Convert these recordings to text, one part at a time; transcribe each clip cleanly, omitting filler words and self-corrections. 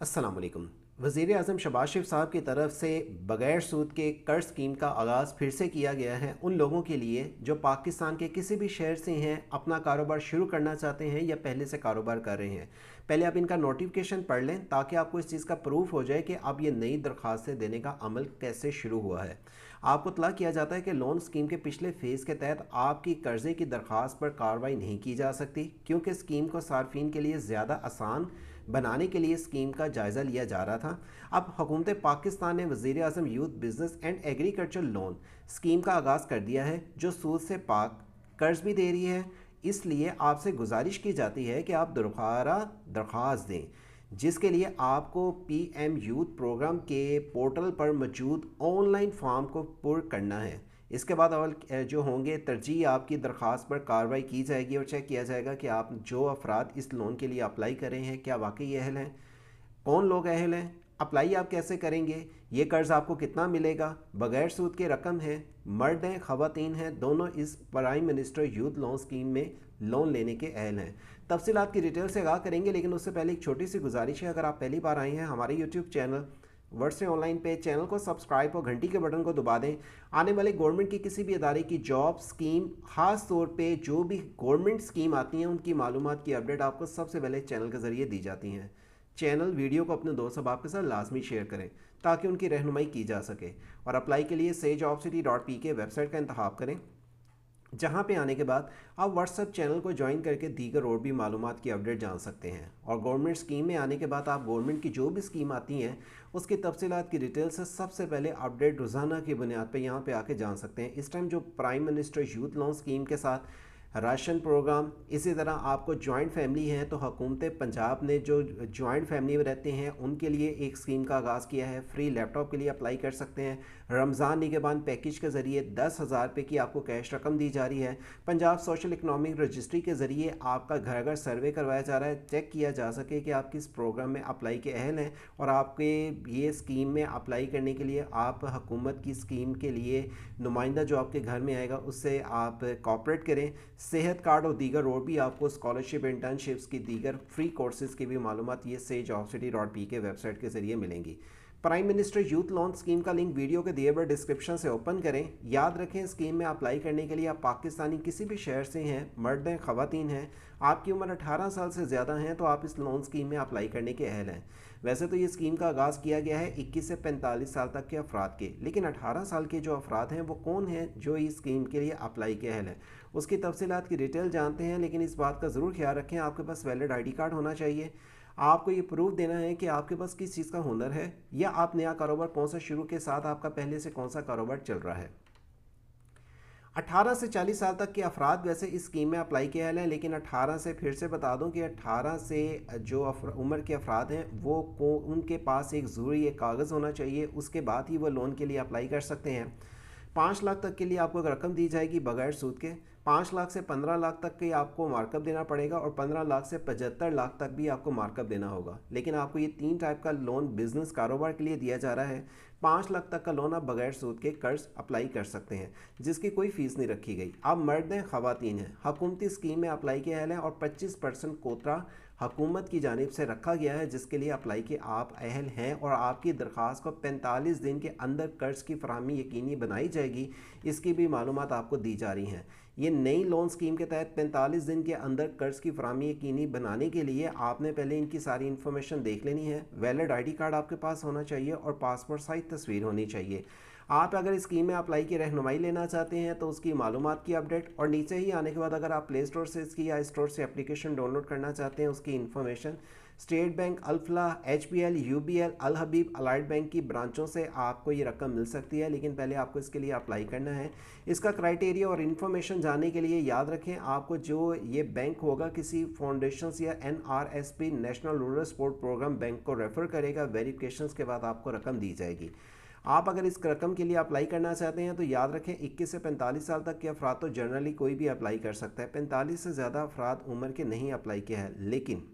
अस्सलाम वालेकुम। वज़ीर आज़म शहबाज शरीफ साहब की तरफ से बग़ैर सूद के कर्ज स्कीम का आगाज़ फिर से किया गया है उन लोगों के लिए जो पाकिस्तान के किसी भी शहर से हैं, अपना कारोबार शुरू करना चाहते हैं या पहले से कारोबार कर रहे हैं। पहले आप इनका नोटिफिकेशन पढ़ लें ताकि आपको इस चीज़ का प्रूफ हो जाए कि अब ये नई दरख्वास्तें देने का अमल कैसे शुरू हुआ है। आपको इत्तला किया जाता है कि लोन स्कीम के पिछले फ़ेज़ के तहत आपकी कर्ज़े की दरख्वास्त पर कार्रवाई नहीं की जा सकती, क्योंकि स्कीम को सार्फिन के लिए ज़्यादा आसान बनाने के लिए स्कीम का जायज़ा लिया जा रहा था। अब हुकूमत पाकिस्तान ने वज़ीर आज़म youth business and agriculture loan scheme का आगाज़ कर दिया है, जो सूद से पाक कर्ज भी दे रही है। इसलिए आपसे गुजारिश की जाती है कि आप दोबारा दरख्वास्त दें, जिसके लिए आपको पीएम यूथ प्रोग्राम के पोर्टल पर मौजूद ऑनलाइन फॉर्म को पुर करना है। इसके बाद अवल जो होंगे तरजीह आपकी दरख्वास्त पर कार्रवाई की जाएगी और चेक किया जाएगा कि आप जो अफराद इस लोन के लिए अप्लाई कर रहे हैं क्या वाकई अहल हैं, कौन लोग अहल हैं, अप्लाई आप कैसे करेंगे, ये कर्ज़ आपको कितना मिलेगा, बग़ैर सूद की रकम है, मर्द हैं ख़वातीन हैं, दोनों इस prime minister youth loan scheme में लोन लेने के अहल हैं। तफसीलात की डिटेल से आगाह करेंगे, लेकिन उससे पहले एक छोटी सी गुजारिश है। अगर आप पहली बार आए हैं हमारे यूट्यूब चैनल वर्ड से ऑनलाइन पे चैनल को सब्सक्राइब और घंटी के बटन को दबा दें। आने वाले गवर्नमेंट की किसी भी अदारे की जॉब स्कीम, ख़ास तौर पे जो भी गवर्नमेंट स्कीम आती हैं उनकी मालूमात की अपडेट आपको सबसे पहले चैनल के ज़रिए दी जाती हैं। चैनल वीडियो को अपने दोस्त अहबाब के साथ लाजमी शेयर करें ताकि उनकी रहनुमाई की जा सके। और अप्लाई के लिए sejobcity.p के वेबसाइट का इंतखाब करें, जहाँ पे आने के बाद आप व्हाट्सएप चैनल को ज्वाइन करके दीगर और भी मालूमात की अपडेट जान सकते हैं। और गवर्नमेंट स्कीम में आने के बाद आप गवर्नमेंट की जो भी स्कीम आती हैं उसकी तफसीलात की डिटेल से सबसे पहले अपडेट रोज़ाना की बुनियाद पे यहाँ पे आके जान सकते हैं। इस टाइम जो prime minister youth loan scheme के साथ राशन प्रोग्राम, इसी तरह आपको जॉइंट फैमिली है तो हुकूमत पंजाब ने जो जॉइंट फैमिली में रहते हैं उनके लिए एक स्कीम का आगाज़ किया है। फ्री लैपटॉप के लिए अप्लाई कर सकते हैं। रमज़ान निगहबान पैकेज के ज़रिए 10,000 रुपये की आपको कैश रकम दी जा रही है। पंजाब सोशल इकनॉमिक रजिस्ट्री के ज़रिए आपका घर घर सर्वे करवाया जा रहा है, चेक किया जा सके कि आप किस प्रोग्राम में अप्लाई के अहल हैं और आपके ये स्कीम में अप्लाई करने के लिए आप हुकूमत की स्कीम के लिए नुमाइंदा जो आपके घर में आएगा उससे आप कॉपरेट करें। सेहत कार्ड और दीगर और भी आपको स्कॉलरशिप, इंटर्नशिप्स की दीगर फ्री कोर्सेज़ की भी मालूमात ये sejobcity.p के वेबसाइट के ज़रिए मिलेंगी। Prime minister youth loan scheme का लिंक वीडियो के दिए गए डिस्क्रिप्शन से ओपन करें। याद रखें, स्कीम में अप्लाई करने के लिए आप पाकिस्तानी किसी भी शहर से हैं, मर्द हैं, ख़वातीन हैं, आपकी उम्र 18 साल से ज़्यादा हैं तो आप इस लोन स्कीम में अप्लाई करने के अहल हैं। वैसे तो ये स्कीम का आगाज़ किया गया है 21 से 45 साल तक के अफराद के, लेकिन 18 साल के जो अफराद हैं वो कौन हैं जो इस स्कीम के लिए अप्लाई के अहल हैं, उसकी तफसीलात की डिटेल जानते हैं। लेकिन इस बात का ज़रूर ख्याल रखें, आपके पास वैलिड आई डी कार्ड होना चाहिए। आपको ये प्रूफ देना है कि आपके पास किस चीज़ का हुनर है या आप नया कारोबार कौन सा शुरू के साथ आपका पहले से कौन सा कारोबार चल रहा है। 18 से 40 साल तक के अफराद वैसे इस स्कीम में अप्लाई किया है, लेकिन 18 से फिर से बता दूं कि 18 से जो उम्र के अफराद हैं वो उनके पास एक ज़रूरी एक कागज़ होना चाहिए, उसके बाद ही वो लोन के लिए अप्लाई कर सकते हैं। 5 लाख तक के लिए आपको एक रकम दी जाएगी बगैर सूद के। 5 लाख से 15 लाख तक के आपको मार्कअप देना पड़ेगा और 15 लाख से 75 लाख तक भी आपको मार्कअप देना होगा। लेकिन आपको ये 3 टाइप का लोन बिजनेस कारोबार के लिए दिया जा रहा है। 5 लाख तक का लोन आप बगैर सूद के कर्ज अप्लाई कर सकते हैं, जिसकी कोई फ़ीस नहीं रखी गई। आप मर्द हैं, ख़वातीन हैं, हुकूमती स्कीम में अप्लाई के अहल हैं और 25% कोता हुकूमत की जानिब से रखा गया है, जिसके लिए अप्लाई के आप अहल हैं और आपकी दरख्वास्त को 45 दिन के अंदर कर्ज की फरहमी यकीनी बनाई जाएगी। इसकी भी मालूमात आपको दी जा रही हैं। ये नई लोन स्कीम के तहत 45 दिन के अंदर कर्ज की फरहमी यकीनी बनाने के लिए आपने पहले इनकी सारी इन्फॉर्मेशन देख लेनी है। वैलिड आई डी कार्ड आपके पास होना चाहिए और पासपोर्ट साइज तस्वीर होनी चाहिए। आप अगर इस स्कीम में अप्लाई की रहनुमाई लेना चाहते हैं तो उसकी मालूमात की अपडेट, और नीचे ही आने के बाद अगर आप प्ले स्टोर से इसकी या स्टोर से एप्लीकेशन डाउनलोड करना चाहते हैं उसकी information state bank, Alfalah, HBL, UBL, अल हबीब, अलाइड बैंक की ब्रांचों से आपको ये रकम मिल सकती है। लेकिन पहले आपको इसके लिए अप्लाई करना है। इसका क्राइटेरिया और इन्फॉर्मेशन जानने के लिए याद रखें, आपको जो ये बैंक होगा किसी फाउंडेशन या NRSP national rural support program bank को रेफ़र करेगा। वेरिफिकेशन के बाद आपको रकम दी जाएगी। आप अगर इस रकम के लिए अप्लाई करना चाहते हैं तो याद रखें 21 से 45 साल तक के अफराद तो जनरली कोई भी अप्लाई कर सकता है। 45 से ज़्यादा अफराद उम्र के नहीं अप्लाई किया है, लेकिन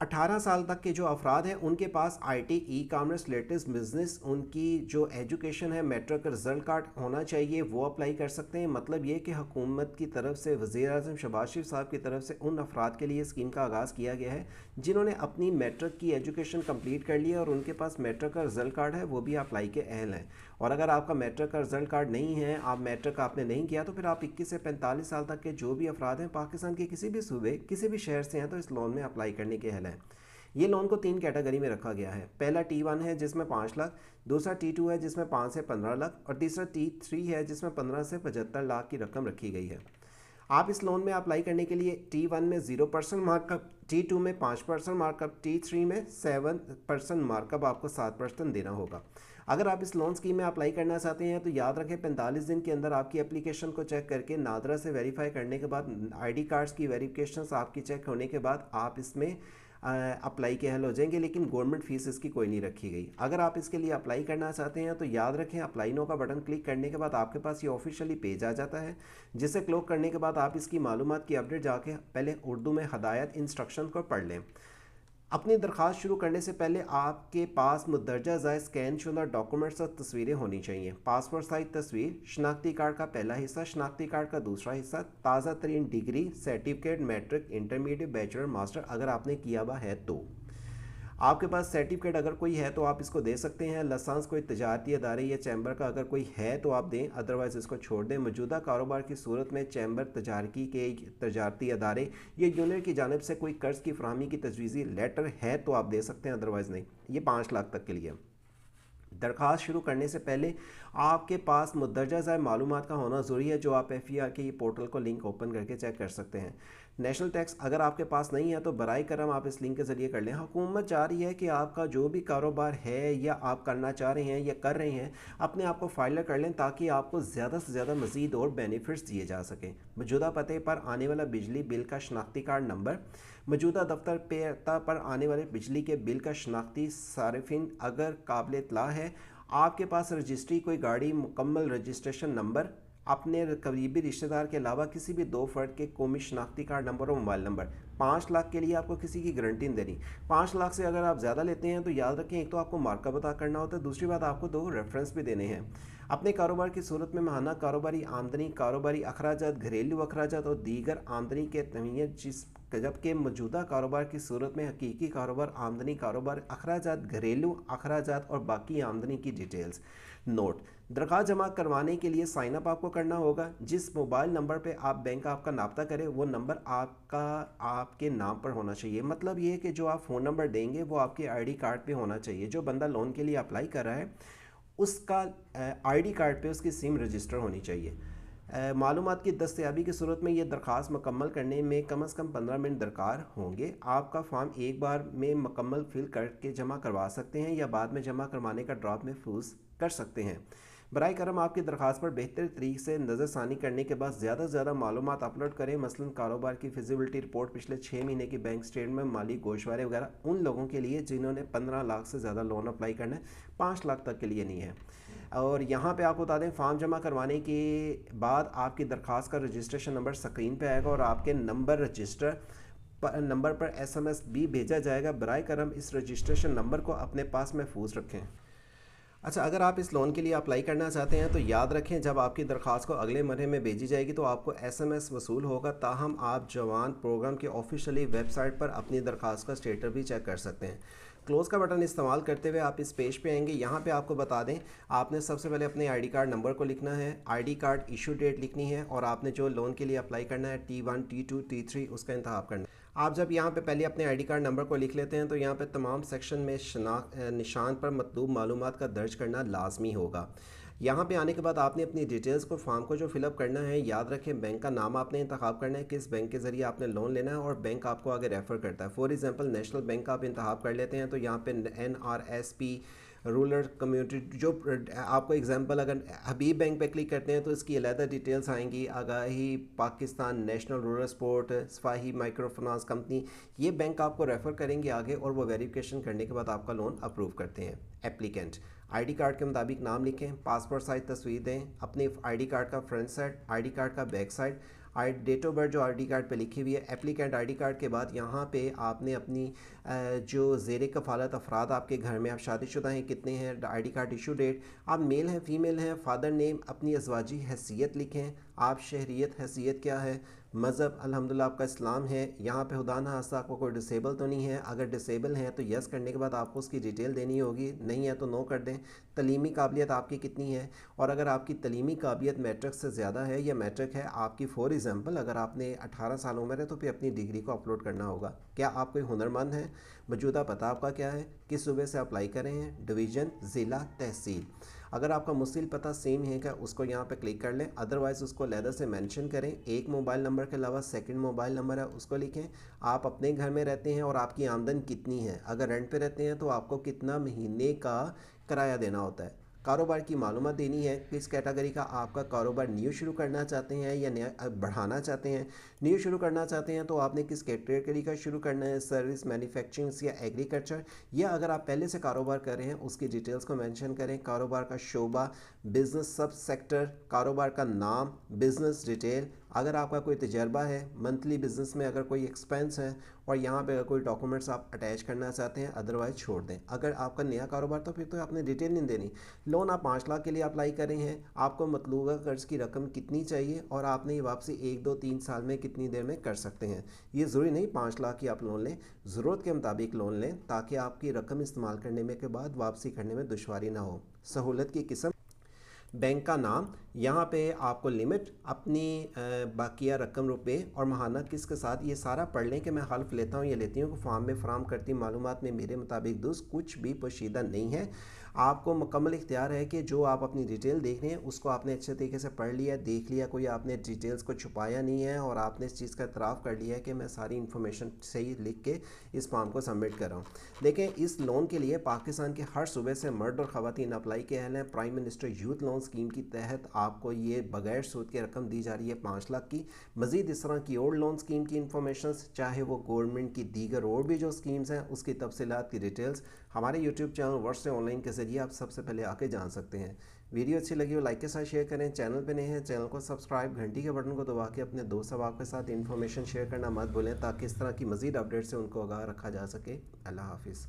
18 साल तक के जो अफराद हैं उनके पास IT, e commerce, latest business, उनकी जो एजुकेशन है, मेट्रिक का रिजल्ट कार्ड होना चाहिए, वो अप्लाई कर सकते हैं। मतलब ये कि हुकूमत की तरफ से, वज़ीर आज़म शहबाज शरीफ साहब की तरफ से उन अफराद के लिए स्कीम का आगाज़ किया गया है जिन्होंने अपनी मेट्रिक की एजुकेशन कंप्लीट कर ली है और उनके पास मेट्रिक का रिजल्ट कार्ड है, वो भी अप्लाई के अहल हैं। और अगर आपका मेट्रिक का रिजल्ट कार्ड नहीं है, आप मेट्रिक आपने नहीं किया, तो फिर आप 21 से 45 साल तक के जो भी अफराद हैं पाकिस्तान के किसी भी सूबे, किसी भी शहर से हैं, तो इस लोन में अप्लाई करने के अहल हैं। ये लोन को 3 कैटेगरी में रखा गया है। पहला T1 है जिसमें 5 लाख, दूसरा T2 है जिसमें 5 से 15 लाख और तीसरा T3 है जिसमें 15 से 75 लाख की रकम रखी गई है। आप इस लोन में अप्लाई करने के लिए T1 में 0% मार्कअप, T2 में 5% मार्कअप, T3 में 7% मार्कअप आपको 7% देना होगा। अगर आप इस लोन स्कीम में अप्लाई करना चाहते हैं तो याद रखें 45 दिन के अंदर आपकी एप्लीकेशन को चेक करके नादरा से वेरीफाई करने के बाद, आईडी कार्ड्स की वेरिफिकेशन आपकी चेक होने के बाद आप इसमें अप्लाई के हल हो जाएंगे। लेकिन गवर्नमेंट फ़ीस इसकी कोई नहीं रखी गई। अगर आप इसके लिए अप्लाई करना चाहते हैं तो याद रखें अप्लाई नो का बटन क्लिक करने के बाद आपके पास ये ऑफिशियली पेज आ जाता है, जिसे क्लिक करने के बाद आप इसकी मालूमात की अपडेट जाके पहले उर्दू में हदायत इंस्ट्रक्शन को पढ़ लें। अपनी दरख्वास्त शुरू करने से पहले आपके पास मुद्दरजा ज़ाय स्कैन शुदा डॉक्यूमेंट्स और तस्वीरें होनी चाहिए। पासपोर्ट साइज तस्वीर, शनाख्ती कार्ड का पहला हिस्सा, शनाख्ती कार्ड का दूसरा हिस्सा, ताज़ा तरीन degree certificate, matric, intermediate, bachelor, master अगर आपने किया हुआ है तो। आपके पास सर्टिफिकेट अगर कोई है तो आप इसको दे सकते हैं। लाइसेंस कोई तजारती अदारे या चैम्बर का अगर कोई है तो आप दें, अदरवाइज़ इसको छोड़ दें। मौजूदा कारोबार की सूरत में चैम्बर, तजारती अदारे या यूनियन की जानिब से कोई कर्ज की फरहमी की तजवीज़ी लेटर है तो आप दे सकते हैं, अदरवाइज़ नहीं। ये 5 लाख तक के लिए। दरख्वास्त शुरू करने से पहले आपके पास मुद्दरजा ज़ाय मालूमात का होना ज़रूरी है, जो आप FER के पोर्टल को लिंक ओपन करके चेक कर सकते हैं। नेशनल टैक्स अगर आपके पास नहीं है तो बराए करम आप इस लिंक के ज़रिए कर लें। हुकूमत चाह रही है कि आपका जो भी कारोबार है या आप करना चाह रहे हैं या कर रहे हैं, अपने आप को फाइलर कर लें ताकि आपको ज़्यादा से ज़्यादा मज़ीद और बेनिफिट्स दिए जा सकें। मौजूदा पते पर आने वाला बिजली बिल का शनाख्ती कार्ड नंबर, मौजूदा दफ्तर पता पर आने वाले बिजली के बिल का शनाख्ती सारिफिन अगर काबिल इत्तला है, आपके पास रजिस्ट्री कोई गाड़ी, मुकम्मल रजिस्ट्रेशन नंबर, अपने करीबी रिश्तेदार के अलावा किसी भी 2 फ़र्द के कौमी शनाख्ती कार्ड नंबर और मोबाइल नंबर। 5 लाख के लिए आपको किसी की गारंटी नहीं देनी। 5 लाख से अगर आप ज़्यादा लेते हैं तो याद रखें, एक तो आपको मार्कअप अदा करना होता है, दूसरी बात आपको 2 रेफरेंस भी देने हैं। अपने कारोबार की सूरत में माहाना कारोबारी आमदनी, कारोबारी अखराजात, घरेलू अखराजात और दीगर आमदनी के तमीज़, जबकि मौजूदा कारोबार की सूरत में हकीकी कारोबार आमदनी, कारोबार अखराजात, घरेलू अखराजात और बाकी आमदनी की डिटेल्स। नोट: दरख्वास्त जमा करवाने के लिए साइन अप आपको करना होगा। जिस मोबाइल नंबर पे आप बैंक आपका नाब्ता करें वो नंबर आपके नाम पर होना चाहिए। मतलब ये कि जो आप फ़ोन नंबर देंगे वो आपके आईडी कार्ड पे होना चाहिए। जो बंदा लोन के लिए अप्लाई कर रहा है उसका आईडी कार्ड पे उसकी सिम रजिस्टर होनी चाहिए। मालूमात की दस्तयाबी की सूरत में ये दरख्वास्त मुकम्मल करने में कम से कम 15 मिनट दरकार होंगे। आपका फॉर्म एक बार में मुकम्मल फिल करके जमा करवा सकते हैं या बाद में जमा करवाने का ड्रॉप में फूस कर सकते हैं। बराए करम आपकी दरख्वास्त पर बेहतर तरीके से नज़रसानी करने के बाद ज़्यादा से ज़्यादा मालूमात अपलोड करें, मसलन कारोबार की फिजिबिलिटी रिपोर्ट, पिछले 6 महीने की बैंक स्टेटमेंट, माली गोशवारे वगैरह उन लोगों के लिए जिन्होंने 15 लाख से ज़्यादा लोन अप्लाई करना है, 5 लाख तक के लिए नहीं है। और यहाँ पे आपको बता दें, फॉर्म जमा करवाने के बाद आपकी दरख्वास्त का रजिस्ट्रेशन नंबर स्क्रीन पे आएगा और आपके नंबर पर SMS भी भेजा जाएगा। बराए करम इस रजिस्ट्रेशन नंबर को अपने पास महफूज रखें। अच्छा, अगर आप इस लोन के लिए अप्लाई करना चाहते हैं तो याद रखें, जब आपकी दरख्वास्त को अगले मरहले में भेजी जाएगी तो आपको SMS वसूल होगा। ताहम आप जवान प्रोग्राम के ऑफिशियली वेबसाइट पर अपनी दरख्वास्त का स्टेटस भी चेक कर सकते हैं। क्लोज़ का बटन इस्तेमाल करते हुए आप इस पेज पे आएंगे। यहाँ पे आपको बता दें, आपने सबसे पहले अपने आईडी कार्ड नंबर को लिखना है, आईडी कार्ड इशू डेट लिखनी है और आपने जो लोन के लिए अप्लाई करना है T1, T2, T3 उसका इंतखाब करना है। आप जब यहाँ पे पहले अपने आईडी कार्ड नंबर को लिख लेते हैं तो यहाँ पे तमाम सेक्शन में निशान पर मतलूब मालूमात का दर्ज करना लाजमी होगा। यहाँ पे आने के बाद आपने अपनी डिटेल्स को फॉर्म को जो फिलअप करना है, याद रखें बैंक का नाम आपने इंतखाब करना है, किस बैंक के ज़रिए आपने लोन लेना है और बैंक आपको आगे रेफ़र करता है। फॉर एग्जांपल नेशनल बैंक का आप इंतखाब कर लेते हैं तो यहाँ पे NRSP रूरल कम्युनिटी, जो आपको एग्जांपल अगर हबीब बैंक पे क्लिक करते हैं तो इसकी अलहदा डिटेल्स आएंगी। Agahi Pakistan, national rural support, सफाही माइक्रो फाइनेंस कंपनी, ये बैंक आपको रेफ़र करेंगे आगे और वो वेरिफिकेशन करने के बाद आपका लोन अप्रूव करते हैं। एप्लीकेंट आईडी कार्ड के मुताबिक नाम लिखें, पासपोर्ट साइज तस्वीर दें, अपने आईडी कार्ड का फ्रंट साइड, आईडी कार्ड का back side, date of birth जो आईडी कार्ड पे लिखी हुई है, एप्लीकेंट आईडी कार्ड के बाद यहाँ पे आपने अपनी जो ज़ेर कफ़ालत अफराद आपके घर में, आप शादीशुदा हैं कितने हैं, आईडी कार्ड इशू डेट, आप मेल हैं फीमेल हैं, फादर नेम, अपनी अज़वाजी हैसियत लिखें, आप शहरियत हैसियत क्या है, मज़हब अल्हम्दुलिल्लाह आपका इस्लाम है, यहाँ पे खुदा न खास्ता आपको कोई डिसेबल तो नहीं है, अगर डिसेबल हैं तो यस करने के बाद आपको उसकी डिटेल देनी होगी, नहीं है तो नो कर दें। तलीमी काबिलियत आपकी कितनी है, और अगर आपकी तलीमी काबिलियत मैट्रिक से ज़्यादा है या मैट्रिक है आपकी, फॉर एग्ज़ाम्पल अगर आपने 18 साल उम्र है तो फिर अपनी डिग्री को अपलोड करना होगा। क्या आप कोई हुनरमंद हैं, मौजूदा पता आपका क्या है, किस सूबे से अप्लाई कर रहे हैं, डिवीज़न, ज़िला, तहसील। अगर आपका मुस्तिल पता सेम है क्या, उसको यहाँ पे क्लिक कर लें, अदरवाइज़ उसको अलहदा से मेंशन करें। एक मोबाइल नंबर के अलावा सेकंड मोबाइल नंबर है उसको लिखें। आप अपने घर में रहते हैं और आपकी आमदन कितनी है, अगर रेंट पे रहते हैं तो आपको कितना महीने का किराया देना होता है। कारोबार की मालूमात देनी है, किस कैटेगरी का आपका कारोबार न्यू शुरू करना चाहते हैं या नया बढ़ाना चाहते हैं। न्यू शुरू करना चाहते हैं तो आपने किस कैटेगरी का शुरू करना है, सर्विस, मैन्युफैक्चरिंग या एग्रीकल्चर, या अगर आप पहले से कारोबार कर रहे हैं उसकी डिटेल्स को मेंशन करें। कारोबार का शोबा, बिज़नेस सब सेक्टर, कारोबार का नाम, बिज़नेस डिटेल, अगर आपका कोई तजर्बा है मंथली बिज़नेस में, अगर कोई एक्सपेंस है, और यहाँ पे अगर कोई डॉक्यूमेंट्स आप अटैच करना चाहते हैं, अदरवाइज़ छोड़ दें। अगर आपका नया कारोबार तो फिर तो आपने डिटेल नहीं देनी। लोन आप 5 लाख के लिए अप्लाई कर रहे हैं, आपको मतलूबा कर्ज़ की रकम कितनी चाहिए और आपने ये वापसी 1, 2, 3 साल में कितनी देर में कर सकते हैं। ये ज़रूरी नहीं 5 लाख की आप लोन लें, ज़रूरत के मुताबिक लोन लें ताकि आपकी रकम इस्तेमाल करने में के बाद वापसी करने में दुश्वारी ना हो। सहूलत की किस्म, बैंक का नाम, यहाँ पे आपको लिमिट, अपनी बाकिया रकम रुपए और महाना किसके साथ, ये सारा पढ़ लें कि मैं हल्फ लेता हूँ या लेती हूँ कि फॉर्म में फराम करती मालूमात में मेरे मुताबिक दुरुस्त कुछ भी पोशीदा नहीं है। आपको मुकम्मल इख्तियार है कि जो आप अपनी डिटेल देख रहे हैं उसको आपने अच्छे तरीके से पढ़ लिया, देख लिया, कोई आपने डिटेल्स को छुपाया नहीं है और आपने इस चीज़ का इतराफ़ कर लिया है कि मैं सारी इन्फॉर्मेशन सही लिख के इस फॉर्म को सबमिट कर रहा हूँ। देखें, इस लोन के लिए पाकिस्तान के हर सूबे से मर्द और ख़वातीन अप्लाई के अहल हैं। Prime minister youth loan scheme की तहत आपको ये बगैर सूद की रकम दी जा रही है 5 लाख की। मज़ीद इस तरह की और लोन स्कीम की इन्फॉर्मेशन, चाहे वो गवर्नमेंट की दीगर और भी जो स्कीम्स हैं उसकी तफसीलात की डिटेल्स हमारे यूट्यूब चैनल वर्ष से ऑनलाइन के ज़रिए आप सबसे पहले आके जान सकते हैं। वीडियो अच्छी लगी हो लाइक के साथ शेयर करें, चैनल पे नए हैं चैनल को सब्सक्राइब, घंटी के बटन को दबा के अपने दोस्त अहबाब के साथ इन्फॉर्मेशन शेयर करना मत भूलें ताकि इस तरह की मज़ीद अपडेट से उनको आगाह रखा जा सके। अल्लाह हाफिज़।